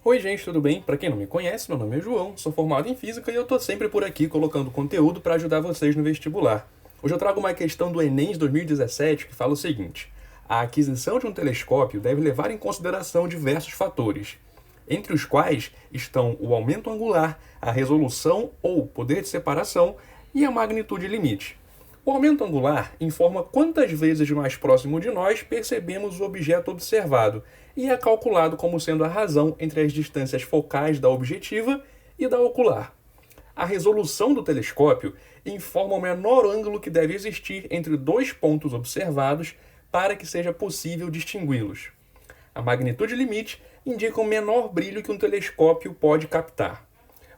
Oi gente, tudo bem? Para quem não me conhece, meu nome é João, sou formado em Física e eu tô sempre por aqui colocando conteúdo para ajudar vocês no vestibular. Hoje eu trago uma questão do Enem de 2017 que fala o seguinte: a aquisição de um telescópio deve levar em consideração diversos fatores, entre os quais estão o aumento angular, a resolução ou poder de separação e a magnitude limite. O aumento angular informa quantas vezes mais próximo de nós percebemos o objeto observado e é calculado como sendo a razão entre as distâncias focais da objetiva e da ocular. A resolução do telescópio informa o menor ângulo que deve existir entre dois pontos observados para que seja possível distingui-los. A magnitude limite indica o menor brilho que um telescópio pode captar.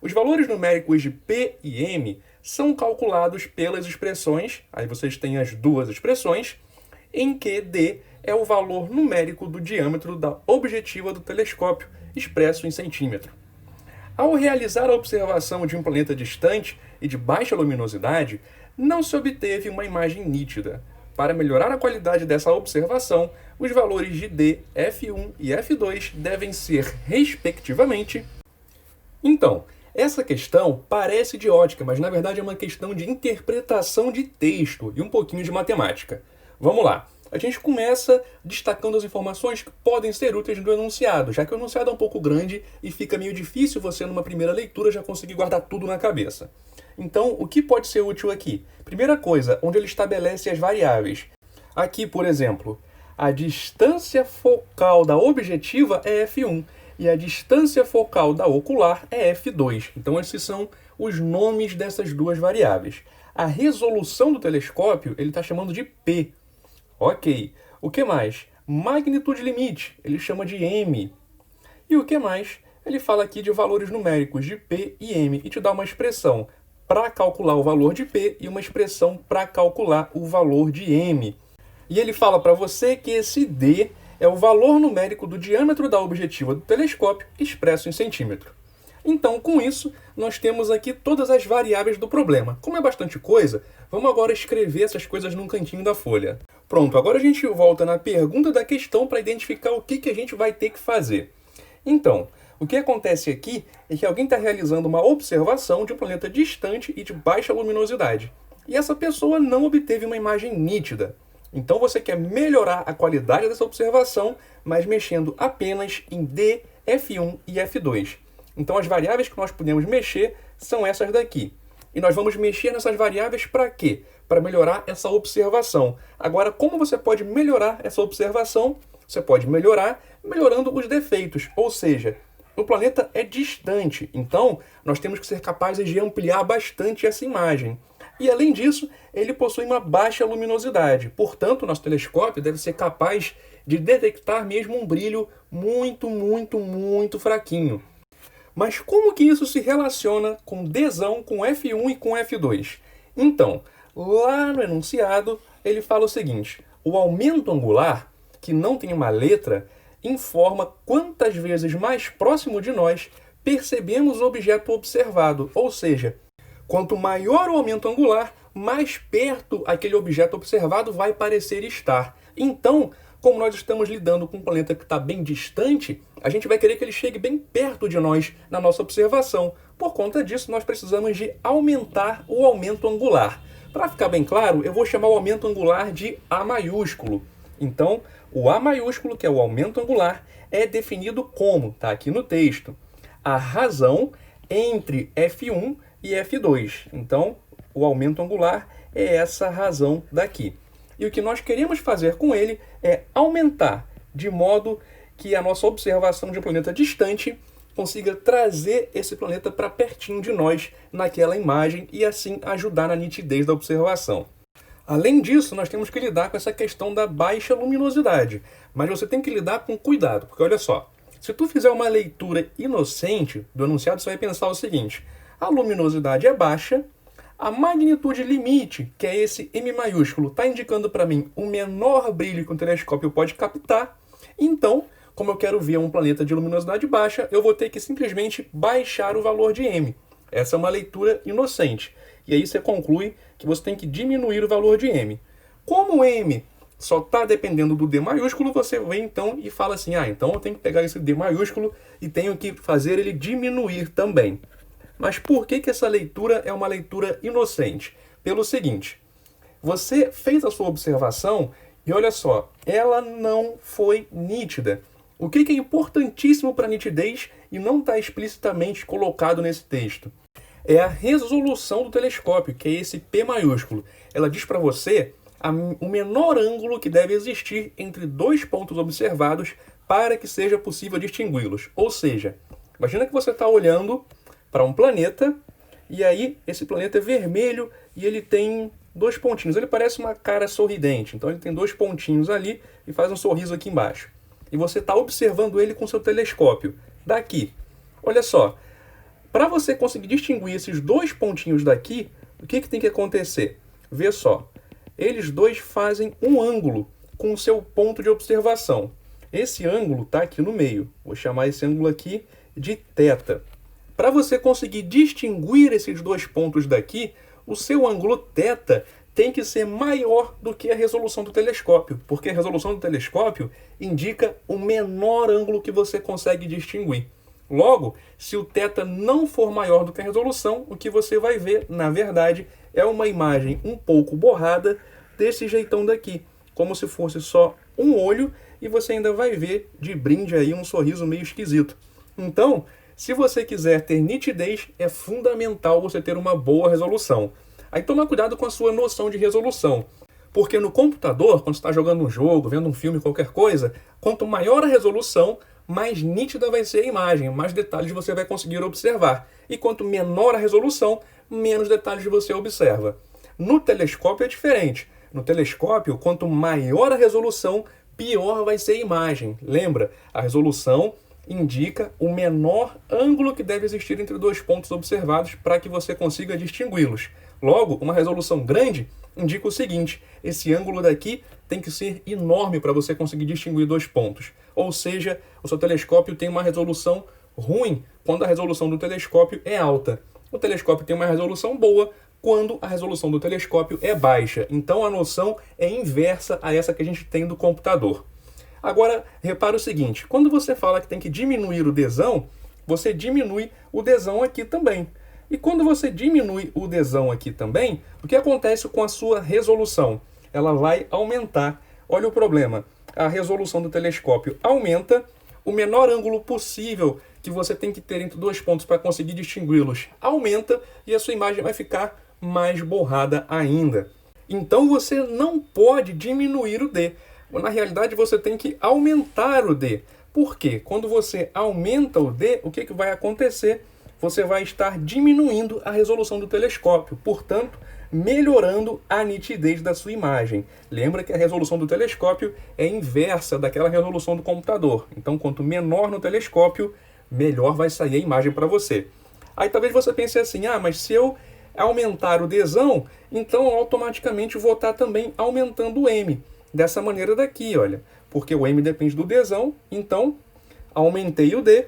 Os valores numéricos de P e M são calculados pelas expressões, aí vocês têm as duas expressões, em que D é o valor numérico do diâmetro da objetiva do telescópio, expresso em centímetro. Ao realizar a observação de um planeta distante e de baixa luminosidade, não se obteve uma imagem nítida. Para melhorar a qualidade dessa observação, os valores de D, F1 e F2 devem ser, respectivamente. Então, essa questão parece de ótica, mas na verdade é uma questão de interpretação de texto e um pouquinho de matemática. Vamos lá. A gente começa destacando as informações que podem ser úteis do enunciado, já que o enunciado é um pouco grande e fica meio difícil você, numa primeira leitura, já conseguir guardar tudo na cabeça. Então, o que pode ser útil aqui? Primeira coisa, onde ele estabelece as variáveis. Aqui, por exemplo, a distância focal da objetiva é F1 e a distância focal da ocular é F2. Então, esses são os nomes dessas duas variáveis. A resolução do telescópio ele está chamando de P. Ok. O que mais? Magnitude limite, ele chama de M. E o que mais? Ele fala aqui de valores numéricos de P e M e te dá uma expressão para calcular o valor de P e uma expressão para calcular o valor de M. E ele fala para você que esse D é o valor numérico do diâmetro da objetiva do telescópio expresso em centímetro. Então, com isso, nós temos aqui todas as variáveis do problema. Como é bastante coisa, vamos agora escrever essas coisas num cantinho da folha. Pronto, agora a gente volta na pergunta da questão para identificar o que a gente vai ter que fazer. Então, o que acontece aqui é que alguém está realizando uma observação de um planeta distante e de baixa luminosidade. E essa pessoa não obteve uma imagem nítida. Então você quer melhorar a qualidade dessa observação, mas mexendo apenas em D, F1 e F2. Então as variáveis que nós podemos mexer são essas daqui. E nós vamos mexer nessas variáveis para quê? Para melhorar essa observação. Agora, como você pode melhorar essa observação? Você pode melhorar melhorando os defeitos, ou seja, o planeta é distante, então nós temos que ser capazes de ampliar bastante essa imagem. E além disso, ele possui uma baixa luminosidade, portanto, nosso telescópio deve ser capaz de detectar mesmo um brilho muito fraquinho. Mas como que isso se relaciona com Dzão, com F1 e com F2? Então, lá no enunciado, ele fala o seguinte: o aumento angular, que não tem uma letra, informa quantas vezes mais próximo de nós percebemos o objeto observado, ou seja, quanto maior o aumento angular, mais perto aquele objeto observado vai parecer estar. Então, como nós estamos lidando com um planeta que está bem distante, a gente vai querer que ele chegue bem perto de nós na nossa observação. Por conta disso, nós precisamos de aumentar o aumento angular. Para ficar bem claro, eu vou chamar o aumento angular de A maiúsculo. Então, o A maiúsculo, que é o aumento angular, é definido como, está aqui no texto, a razão entre F1 e F2. Então, o aumento angular é essa razão daqui. E o que nós queremos fazer com ele é aumentar, de modo que a nossa observação de um planeta distante consiga trazer esse planeta para pertinho de nós naquela imagem e assim ajudar na nitidez da observação. Além disso, nós temos que lidar com essa questão da baixa luminosidade. Mas você tem que lidar com cuidado, porque olha só, se tu fizer uma leitura inocente do enunciado, você vai pensar o seguinte: a luminosidade é baixa, a magnitude limite, que é esse M maiúsculo, está indicando para mim o menor brilho que um telescópio pode captar. Então, como eu quero ver um planeta de luminosidade baixa, eu vou ter que simplesmente baixar o valor de M. Essa é uma leitura inocente. E aí você conclui que você tem que diminuir o valor de M. Como M só está dependendo do D maiúsculo, você vem então e fala assim, então eu tenho que pegar esse D maiúsculo e tenho que fazer ele diminuir também. Mas por que essa leitura é uma leitura inocente? Pelo seguinte, você fez a sua observação e olha só, ela não foi nítida. O que é importantíssimo para a nitidez e não está explicitamente colocado nesse texto? É a resolução do telescópio, que é esse P maiúsculo. Ela diz para você o menor ângulo que deve existir entre dois pontos observados para que seja possível distingui-los. Ou seja, imagina que você está olhando para um planeta e aí esse planeta é vermelho e ele tem dois pontinhos. Ele parece uma cara sorridente, então ele tem dois pontinhos ali e faz um sorriso aqui embaixo. E você está observando ele com seu telescópio. Daqui, olha só, para você conseguir distinguir esses dois pontinhos daqui, o que tem que acontecer? Vê só, eles dois fazem um ângulo com o seu ponto de observação. Esse ângulo está aqui no meio. Vou chamar esse ângulo aqui de θ. Para você conseguir distinguir esses dois pontos daqui, o seu ângulo θ tem que ser maior do que a resolução do telescópio, porque a resolução do telescópio indica o menor ângulo que você consegue distinguir. Logo, se o θ não for maior do que a resolução, o que você vai ver, na verdade, é uma imagem um pouco borrada desse jeitão daqui, como se fosse só um olho e você ainda vai ver de brinde aí um sorriso meio esquisito. Então, se você quiser ter nitidez, é fundamental você ter uma boa resolução. Aí toma cuidado com a sua noção de resolução, porque no computador, quando você está jogando um jogo, vendo um filme, qualquer coisa, quanto maior a resolução, mais nítida vai ser a imagem, mais detalhes você vai conseguir observar. E quanto menor a resolução, menos detalhes você observa. No telescópio é diferente. No telescópio, quanto maior a resolução, pior vai ser a imagem. Lembra? A resolução indica o menor ângulo que deve existir entre dois pontos observados para que você consiga distingui-los. Logo, uma resolução grande indica o seguinte: esse ângulo daqui tem que ser enorme para você conseguir distinguir dois pontos. Ou seja, o seu telescópio tem uma resolução ruim quando a resolução do telescópio é alta. O telescópio tem uma resolução boa quando a resolução do telescópio é baixa. Então a noção é inversa a essa que a gente tem do computador. Agora, repara o seguinte, quando você fala que tem que diminuir o Dzão, você diminui o Dzão aqui também. E quando você diminui o Dzão aqui também, o que acontece com a sua resolução? Ela vai aumentar. Olha o problema. A resolução do telescópio aumenta, o menor ângulo possível que você tem que ter entre dois pontos para conseguir distingui-los aumenta e a sua imagem vai ficar mais borrada ainda. Então você não pode diminuir o D. Na realidade, você tem que aumentar o D. Por quê? Quando você aumenta o D, o que vai acontecer? Você vai estar diminuindo a resolução do telescópio, portanto, melhorando a nitidez da sua imagem. Lembra que a resolução do telescópio é inversa daquela resolução do computador. Então, quanto menor no telescópio, melhor vai sair a imagem para você. Aí talvez você pense assim, mas se eu aumentar o Dzão, então automaticamente vou estar também aumentando o M. Dessa maneira daqui, olha. Porque o M depende do Dzão, então aumentei o D,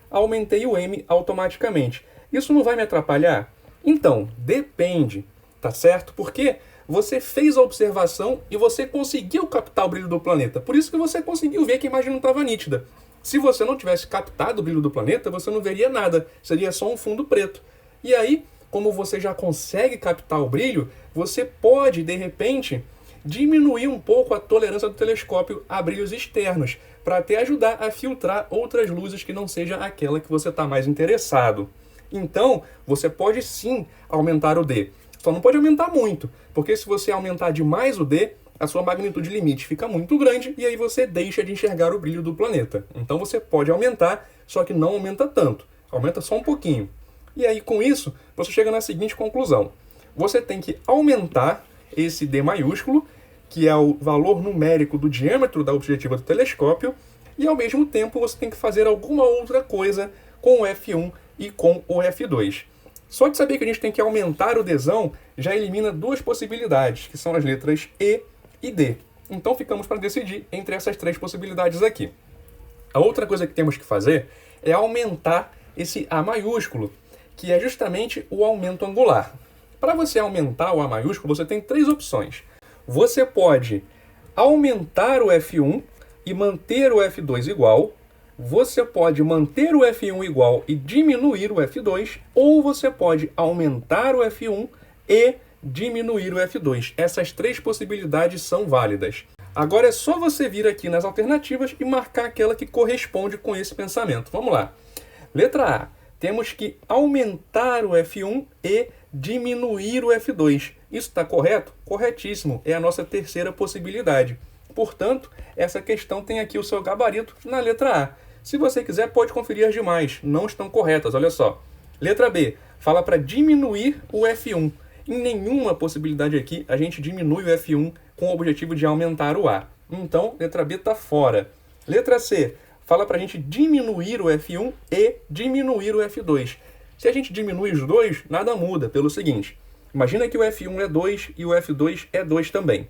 aumentei o M automaticamente. Isso não vai me atrapalhar? Então, depende, tá certo? Porque você fez a observação e você conseguiu captar o brilho do planeta. Por isso que você conseguiu ver que a imagem não estava nítida. Se você não tivesse captado o brilho do planeta, você não veria nada. Seria só um fundo preto. E aí, como você já consegue captar o brilho, você pode, de repente, diminuir um pouco a tolerância do telescópio a brilhos externos, para até ajudar a filtrar outras luzes que não seja aquela que você está mais interessado. Então, você pode sim aumentar o D. Só não pode aumentar muito, porque se você aumentar demais o D, a sua magnitude limite fica muito grande e aí você deixa de enxergar o brilho do planeta. Então você pode aumentar, só que não aumenta tanto. Aumenta só um pouquinho. E aí, com isso, você chega na seguinte conclusão. Você tem que aumentar esse D maiúsculo, que é o valor numérico do diâmetro da objetiva do telescópio, e ao mesmo tempo você tem que fazer alguma outra coisa com o F1 e com o F2. Só de saber que a gente tem que aumentar o Dzão já elimina duas possibilidades, que são as letras E e D. Então ficamos para decidir entre essas três possibilidades aqui. A outra coisa que temos que fazer é aumentar esse A maiúsculo, que é justamente o aumento angular. Para você aumentar o A maiúsculo, você tem três opções. Você pode aumentar o F1 e manter o F2 igual, você pode manter o F1 igual e diminuir o F2, ou você pode aumentar o F1 e diminuir o F2. Essas três possibilidades são válidas. Agora é só você vir aqui nas alternativas e marcar aquela que corresponde com esse pensamento. Vamos lá. Letra A. Temos que aumentar o F1 e diminuir o F2. Isso está correto? Corretíssimo. É a nossa terceira possibilidade. Portanto, essa questão tem aqui o seu gabarito na letra A. Se você quiser, pode conferir as demais. Não estão corretas, olha só. Letra B. Fala para diminuir o F1. Em nenhuma possibilidade aqui a gente diminui o F1 com o objetivo de aumentar o A. Então, letra B está fora. Letra C. Fala para a gente diminuir o F1 e diminuir o F2. Se a gente diminui os dois, nada muda, pelo seguinte. Imagina que o F1 é 2 e o F2 é 2 também.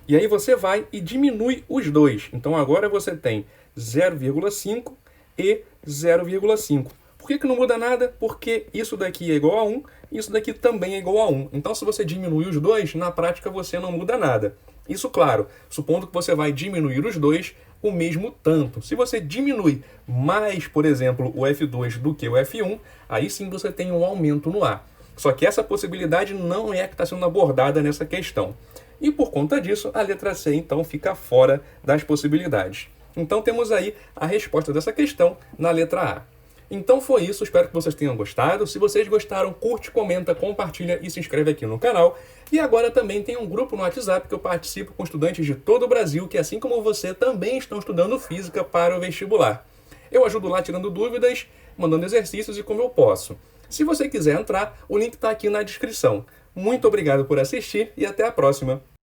E aí você vai e diminui os dois. Então agora você tem 0,5 e 0,5. Por que não muda nada? Porque isso daqui é igual a 1 e isso daqui também é igual a 1. Então se você diminuir os dois, na prática você não muda nada. Isso, claro, supondo que você vai diminuir os dois o mesmo tanto. Se você diminui mais, por exemplo, o F2 do que o F1, aí sim você tem um aumento no A. Só que essa possibilidade não é a que está sendo abordada nessa questão. E por conta disso, a letra C, então, fica fora das possibilidades. Então temos aí a resposta dessa questão na letra A. Então foi isso, espero que vocês tenham gostado. Se vocês gostaram, curte, comenta, compartilha e se inscreve aqui no canal. E agora também tem um grupo no WhatsApp que eu participo com estudantes de todo o Brasil que, assim como você, também estão estudando física para o vestibular. Eu ajudo lá tirando dúvidas, mandando exercícios e como eu posso. Se você quiser entrar, o link está aqui na descrição. Muito obrigado por assistir e até a próxima!